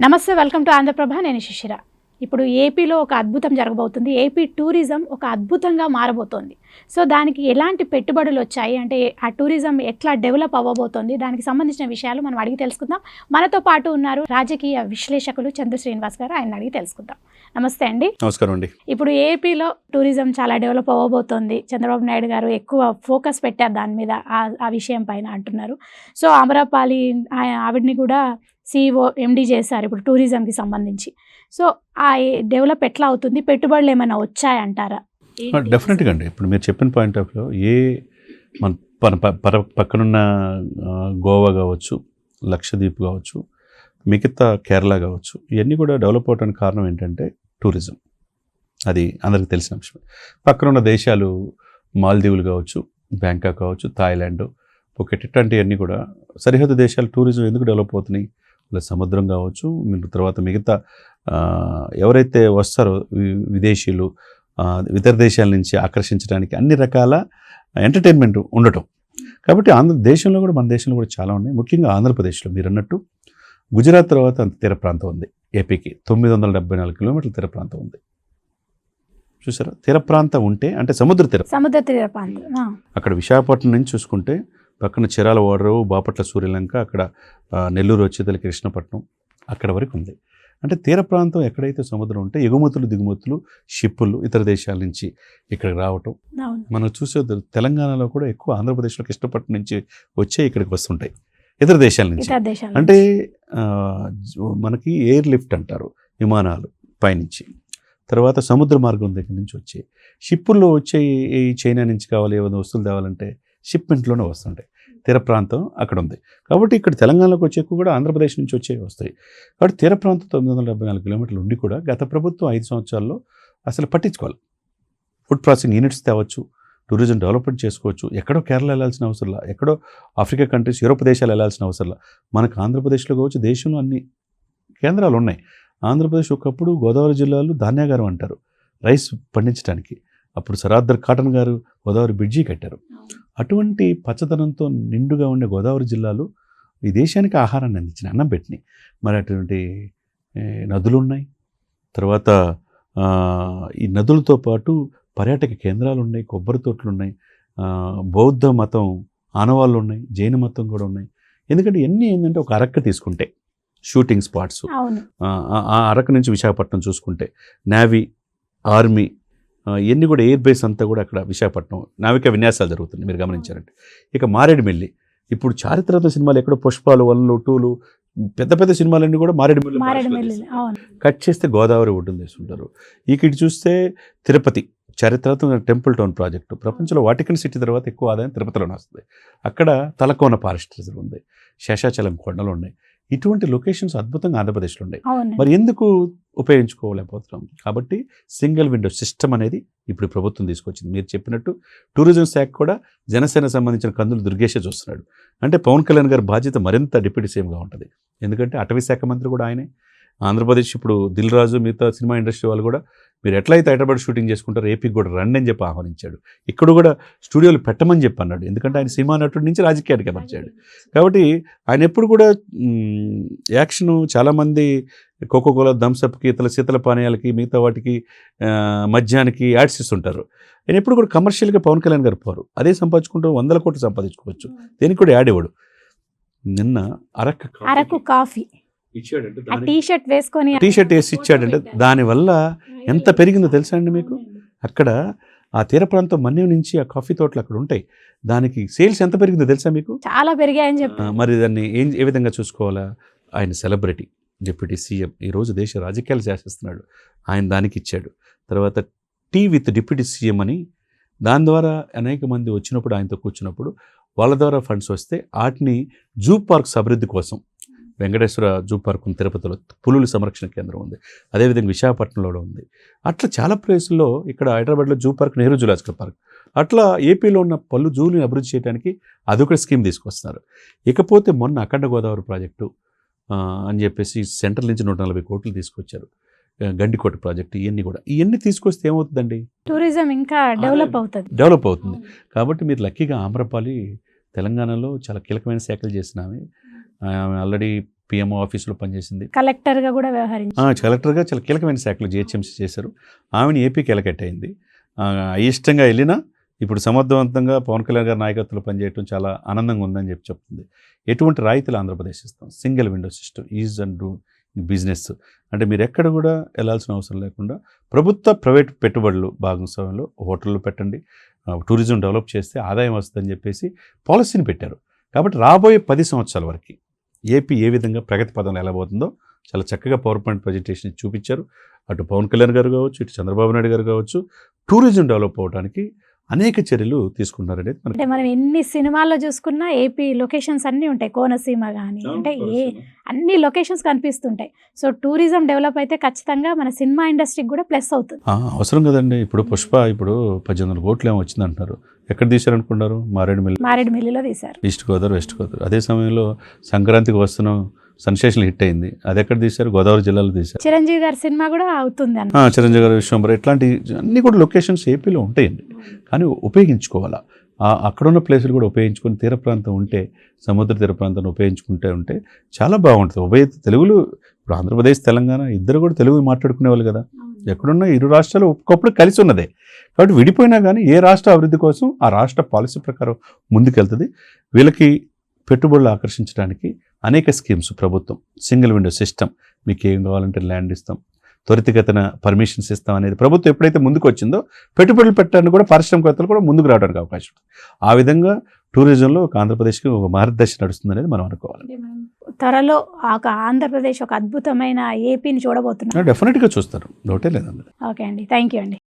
నమస్తే, welcome to Andhraprabha. నేను శిశిర. ఇప్పుడు ఏపీలో ఒక అద్భుతం జరగబోతుంది. ఏపీ టూరిజం ఒక అద్భుతంగా మారబోతోంది. సో దానికి ఎలాంటి పెట్టుబడులు వచ్చాయి, అంటే ఆ టూరిజం ఎట్లా డెవలప్ అవ్వబోతోంది, దానికి సంబంధించిన విషయాలు మనం అడిగి తెలుసుకుందాం. మనతో పాటు ఉన్నారు రాజకీయ విశ్లేషకులు చంద్ర శ్రీనివాస్ గారు. ఆయన అడిగి తెలుసుకుందాం. నమస్తే అండి. నమస్కారం అండి. ఇప్పుడు ఏపీలో టూరిజం చాలా డెవలప్ అవ్వబోతోంది. చంద్రబాబు నాయుడు గారు ఎక్కువ ఫోకస్ పెట్టారు దాని మీద, ఆ విషయం పైన అంటున్నారు. సో అమరాపాలి ఆవిడ్ని కూడా CEO MD చేశారు ఇప్పుడు టూరిజంకి సంబంధించి. సో ఆ డెవలప్ ఎట్లా అవుతుంది, పెట్టుబడులు ఏమైనా వచ్చాయంటారా? డెఫినెట్గా అండి. ఇప్పుడు మీరు చెప్పిన పాయింట్ ఆఫ్ వ్యూ మన పక్కనున్న గోవా కావచ్చు, లక్షద్వీప్ కావచ్చు, మిగతా కేరళ కావచ్చు, ఇవన్నీ కూడా డెవలప్ అవడానికి కారణం ఏంటంటే టూరిజం. అది అందరికీ తెలిసిన అంశం. పక్కనున్న దేశాలు మాల్దీవులు కావచ్చు, బ్యాంకాక్ కావచ్చు, థాయిలాండ్, పుకెట్, ఇట్లాంటివన్నీ కూడా సరిహద్దు దేశాలు టూరిజం ఎందుకు డెవలప్ అవుతున్నాయి? ఇలా సముద్రం కావచ్చు, తర్వాత మిగతా ఎవరైతే వస్తారో విదేశీయులు ఇతర దేశాల నుంచి ఆకర్షించడానికి అన్ని రకాల ఎంటర్టైన్మెంట్ ఉండటం. కాబట్టి దేశంలో కూడా, మన దేశంలో కూడా చాలా ఉన్నాయి. ముఖ్యంగా ఆంధ్రప్రదేశ్లో మీరు అన్నట్టు గుజరాత్ తర్వాత అంత తీర ప్రాంతం ఉంది. ఏపీకి 974 కిలోమీటర్ల తీర ప్రాంతం ఉంది. చూసారా? తీర ప్రాంతం ఉంటే అంటే సముద్ర తీర ప్రాంతం. అక్కడ విశాఖపట్నం నుంచి చూసుకుంటే పక్కన చిరాల ఓడరు, బాపట్ల, సూర్యలంక, అక్కడ నెల్లూరు వచ్చేదలి కృష్ణపట్నం, అక్కడ వరకు ఉంది. అంటే తీర ప్రాంతం ఎక్కడైతే సముద్రం ఉంటే ఎగుమతులు దిగుమతులు, షిప్పులు ఇతర దేశాల నుంచి ఇక్కడికి రావటం మనం చూసే. తెలంగాణలో కూడా ఎక్కువ ఆంధ్రప్రదేశ్లో కృష్ణపట్నం నుంచి వచ్చే ఇక్కడికి వస్తుంటాయి ఇతర దేశాల నుంచి. అంటే మనకి ఎయిర్ లిఫ్ట్ అంటారు, విమానాలు పైనుంచి. తర్వాత సముద్ర మార్గం దగ్గర నుంచి వచ్చే షిప్పుల్లో వచ్చే, ఈ చైనా నుంచి కావాలి ఏమైనా వస్తువులు తేవాలంటే షిప్మెంట్లోనే వస్తుంటాయి. తీర ప్రాంతం అక్కడ ఉంది. కాబట్టి ఇక్కడ తెలంగాణలోకి వచ్చే కూడా ఆంధ్రప్రదేశ్ నుంచి వచ్చేవి వస్తాయి. కాబట్టి తీర ప్రాంతం 974 కిలోమీటర్లు ఉండి కూడా గత ప్రభుత్వం 5 సంవత్సరాల్లో అసలు పట్టించుకోవాలి. ఫుడ్ ప్రాసెసింగ్ యూనిట్స్ తేవచ్చు, టూరిజం డెవలప్మెంట్ చేసుకోవచ్చు. ఎక్కడో కేరళ వెళ్ళాల్సిన అవసరంలా, ఎక్కడో ఆఫ్రికా కంట్రీస్, యూరోప్ దేశాలు వెళ్ళాల్సిన అవసరంలా. మనకు ఆంధ్రప్రదేశ్లో కావచ్చు, దేశంలో అన్ని కేంద్రాలు ఉన్నాయి. ఆంధ్రప్రదేశ్ ఒకప్పుడు గోదావరి జిల్లాలో ధాన్యాగారం అంటారు, రైస్ పండించడానికి. అప్పుడు సరాద్దర్ కాటన్ గారు గోదావరి బ్రిడ్జి కట్టారు. అటువంటి పచ్చదనంతో నిండుగా ఉండే గోదావరి జిల్లాలు ఈ దేశానికి ఆహారాన్ని అందించిన, అన్నం పెట్టినాయి. మరి అటువంటి నదులు ఉన్నాయి. తర్వాత ఈ నదులతో పాటు పర్యాటక కేంద్రాలు ఉన్నాయి, కొబ్బరి తోటలు ఉన్నాయి, బౌద్ధ మతం ఆనవాళ్ళు ఉన్నాయి, జైన మతం కూడా ఉన్నాయి. ఎందుకంటే ఇవన్నీ ఏంటంటే ఒక అరక్క తీసుకుంటే షూటింగ్ స్పాట్స్, ఆ అరక్క నుంచి విశాఖపట్నం చూసుకుంటే నేవీ, ఆర్మీ, ఇవన్నీ కూడా ఎయిర్ బేస్ అంతా కూడా అక్కడ విశాఖపట్నం నావికా విన్యాసాలు జరుగుతుంది, మీరు గమనించారంటే. ఇక మారేడుమిల్లి, ఇప్పుడు చారిత్రక సినిమాలు ఎక్కడో పుష్పాలు 1, 2 పెద్ద పెద్ద సినిమాలన్నీ కూడా మారేడుమిల్లి కట్ చేస్తే గోదావరి ఒడ్డున తీసుకుంటారు. ఇటు చూస్తే తిరుపతి, చారిత్రాత్మక టెంపుల్ టౌన్ ప్రాజెక్టు, ప్రపంచంలో వాటికన్ సిటీ తర్వాత ఎక్కువ ఆదాయం తిరుపతిలోనే వస్తుంది. అక్కడ తలకోన ఫారెస్ట్ రిజర్వ్ ఉంది, శేషాచలం కొండలు ఉన్నాయి. ఇటువంటి లొకేషన్స్ అద్భుతంగా ఆంధ్రప్రదేశ్లో ఉన్నాయి. మరి ఎందుకు ఉపయోగించుకోలేకపోతున్నాం? కాబట్టి సింగిల్ విండో సిస్టమ్ అనేది ఇప్పుడు ప్రభుత్వం తీసుకొచ్చింది. మీరు చెప్పినట్టు టూరిజం శాఖ కూడా జనసేన సంబంధించిన కందులు దుర్గేషే చూస్తున్నాడు. అంటే పవన్ కళ్యాణ్ గారి బాధ్యత మరింత డిప్యూటీ సీఎంగా ఉంటుంది. ఎందుకంటే అటవీ శాఖ మంత్రి కూడా ఆయనే. ఆంధ్రప్రదేశ్ ఇప్పుడు దిల్ రాజు, మిగతా సినిమా ఇండస్ట్రీ వాళ్ళు కూడా మీరు ఎట్లయితే హైదరాబాద్ షూటింగ్ చేసుకుంటారో ఏపీకి కూడా రండి అని చెప్పి ఆహ్వానించాడు. ఇక్కడ కూడా స్టూడియోలు పెట్టమని చెప్పి అన్నాడు. ఎందుకంటే ఆయన సినిమా నటుడి నుంచి రాజకీయానికి వచ్చాడు. కాబట్టి ఆయన ఎప్పుడు కూడా యాక్షను, చాలామంది కోకోకోలా, థమ్స్అప్కి, ఇతర శీతల పానీయాలకి, మిగతా వాటికి, మద్యానికి యాడ్స్ ఇస్తుంటారు. ఆయన ఎప్పుడు కూడా కమర్షియల్గా పవన్ కళ్యాణ్ గారు పోరు. అదే సంపాదించుకుంటూ 100 కోట్లు సంపాదించుకోవచ్చు. దేనికి కూడా యాడ్ ఇవ్వడు. నిన్న అరకు కాఫీ టీషర్ట్ వేసి ఇచ్చాడంటే దానివల్ల ఎంత పెరిగిందో తెలుసా అండి మీకు? అక్కడ ఆ తీర ప్రాంతం మన్యం నుంచి ఆ కాఫీ తోటలు అక్కడ ఉంటాయి. దానికి సేల్స్ ఎంత పెరిగిందో తెలుసా మీకు? చాలా పెరిగాయని చెప్పి. మరి దాన్ని ఏ విధంగా చూసుకోవాలా? ఆయన సెలబ్రిటీ, డిప్యూటీ సీఎం, ఈరోజు దేశ రాజకీయాలు శాసిస్తున్నాడు. ఆయన దానికి ఇచ్చాడు. తర్వాత టీ విత్ డిప్యూటీ సీఎం అని, దాని ద్వారా అనేక మంది వచ్చినప్పుడు, ఆయనతో కూర్చున్నప్పుడు వాళ్ళ ద్వారా ఫండ్స్ వస్తే వాటిని జూ పార్క్స్ అభివృద్ధి కోసం, వెంకటేశ్వర జూ పార్క్ ఉంది తిరుపతిలో, పులుల సంరక్షణ కేంద్రం ఉంది, అదేవిధంగా విశాఖపట్నంలో ఉంది. అట్లా చాలా ప్లేసుల్లో, ఇక్కడ హైదరాబాద్లో zoo park, Nehru zoological park, అట్లా ఏపీలో ఉన్న పలు జూని అభివృద్ధి చేయడానికి అదొక స్కీమ్ తీసుకొస్తున్నారు. ఇకపోతే మొన్న అఖండ గోదావరి ప్రాజెక్టు అని చెప్పేసి సెంట్రల్ నుంచి 140 కోట్లు తీసుకొచ్చారు. గండికోట ప్రాజెక్టు, ఇవన్నీ తీసుకొస్తే ఏమవుతుందండి? టూరిజం ఇంకా డెవలప్ అవుతుంది. కాబట్టి మీరు లక్కీగా ఆమ్రపాలి తెలంగాణలో చాలా కీలకమైన శాఖలు చేసినామే. ఆల్రెడీ పిఎంఓ ఆఫీసులో పనిచేసింది. కలెక్టర్గా కూడా వ్యవహరించారు. కలెక్టర్గా చాలా కీలకమైన శాఖలు జిహెచ్ఎంసీ చేశారు. ఆమెను ఏపీకి ఎలకెట్ అయింది. అయిష్టంగా వెళ్ళినా ఇప్పుడు సమర్థవంతంగా పవన్ కళ్యాణ్ గారి నాయకత్వంలో పనిచేయడం చాలా ఆనందంగా ఉందని చెప్తుంది. ఎటువంటి రాయితీలు ఆంధ్రప్రదేశ్ ఇస్తాం, single window system, is and do business. అంటే మీరు ఎక్కడ కూడా వెళ్ళాల్సిన అవసరం లేకుండా ప్రభుత్వ ప్రైవేట్ పెట్టుబడులు భాగస్వామ్యంలో హోటళ్ళు పెట్టండి, టూరిజం డెవలప్ చేస్తే ఆదాయం వస్తుందని చెప్పేసి పాలసీని పెట్టారు. కాబట్టి రాబోయే 10 సంవత్సరాల వరకు ఏపీ ఏ విధంగా ప్రగతి పదంలో వెళ్ళబోతుందో చాలా చక్కగా పవర్ పాయింట్ ప్రజెంటేషన్ చూపించారు. అటు పవన్ కళ్యాణ్ గారు కావచ్చు, ఇటు చంద్రబాబు నాయుడు గారు కావచ్చు, టూరిజం డెవలప్ అవడానికి అనేక చర్యలు తీసుకుంటున్నారనేది అంటే మనం ఎన్ని సినిమాల్లో చూసుకున్నా ఏపీ లొకేషన్స్ అన్నీ ఉంటాయి, కోనసీమ కానీ అంటే అన్ని లొకేషన్స్ కనిపిస్తుంటాయి. సో టూరిజం డెవలప్ అయితే ఖచ్చితంగా మన సినిమా ఇండస్ట్రీకి కూడా ప్లస్ అవుతుంది. అవసరం కదండి. ఇప్పుడు పుష్ప ఇప్పుడు 1800 కోట్లు ఏమో వచ్చింది అంటున్నారు. ఎక్కడ తీశారనుకున్నారు? మారేడుమిల్లిలో తీశారు, ఈస్ట్ గోదావరి, వెస్ట్ గోదావరి. అదే సమయంలో సంక్రాంతికి వస్తున్నాం సెన్సేషన్ హిట్ అయింది. అది ఎక్కడ తీశారు? గోదావరి జిల్లాలో తీశారు. చిరంజీవి గారి సినిమా కూడా అవుతుంది అన్న. చిరంజీవి గారి విశ్వంబర, ఇట్లాంటి అన్ని కూడా లొకేషన్స్ ఏపీలో ఉంటాయండి. కానీ ఉపయోగించుకోవాలా, అక్కడున్న ప్లేసులు కూడా ఉపయోగించుకొని తీర ప్రాంతం ఉంటే, సముద్ర తీర ప్రాంతాన్ని ఉపయోగించుకుంటే చాలా బాగుంటుంది. ఉభయ తెలుగులు ఇప్పుడు ఆంధ్రప్రదేశ్ తెలంగాణ ఇద్దరు కూడా తెలుగు మాట్లాడుకునేవాళ్ళు కదా. ఎక్కడున్నా ఇరు రాష్ట్రాలు ఒకప్పుడు కలిసి ఉన్నదే. కాబట్టి విడిపోయినా కానీ ఏ రాష్ట్ర అభివృద్ధి కోసం ఆ రాష్ట్ర పాలసీ ప్రకారం ముందుకెళ్తుంది. వీళ్ళకి పెట్టుబడులు ఆకర్షించడానికి అనేక స్కీమ్స్ ప్రభుత్వం, సింగిల్ విండో సిస్టమ్, మీకు ఏం కావాలంటే ల్యాండ్ ఇస్తాం, త్వరితగతిన పర్మిషన్స్ ఇస్తాం అనేది ప్రభుత్వం ఎప్పుడైతే ముందుకు వచ్చిందో పెట్టుబడులు పెట్టడానికి కూడా పారిశ్రామికవేత్తలు కూడా ముందుకు రావడానికి అవకాశం ఉంది. ఆ విధంగా టూరిజంలో ఒక ఆంధ్రప్రదేశ్కి ఒక మార్గదర్శి నడుస్తుంది అనేది మనం అనుకోవాలి. త్వరలో ఒక ఆంధ్రప్రదేశ్ ఒక అద్భుతమైన ఏపీని చూడబోతున్నాం. డెఫినెట్గా చూస్తారు, డౌటే లేదండి. ఓకే అండి, థ్యాంక్ యూ అండి.